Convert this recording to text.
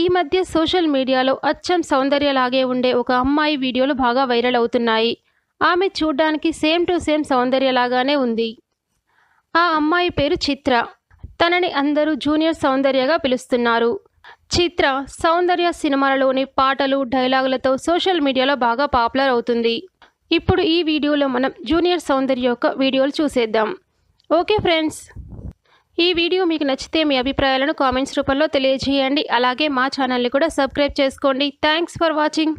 ఈ మధ్య సోషల్ మీడియాలో అచ్చం సౌందర్యలాగే ఉండే ఒక అమ్మాయి వీడియోలు బాగా వైరల్ అవుతున్నాయి. ఆమె చూడ్డానికి సేమ్ టు సేమ్ సౌందర్యలాగానే ఉంది. ఆ అమ్మాయి పేరు చిత్ర. తనని అందరూ జూనియర్ సౌందర్యగా పిలుస్తున్నారు. చిత్ర సౌందర్య సినిమాలలోని పాటలు, డైలాగులతో సోషల్ మీడియాలో బాగా పాపులర్ అవుతుంది. ఇప్పుడు ఈ వీడియోలో మనం జూనియర్ సౌందర్య యొక్క వీడియోలు చూసేద్దాం. ఓకే ఫ్రెండ్స్, ఈ వీడియో మీకు నచ్చితే మీ అభిప్రాయాలను కామెంట్స్ రూపంలో తెలియజేయండి. అలాగే మా ఛానల్ని కూడా సబ్స్క్రైబ్ చేసుకోండి. Thanks for watching.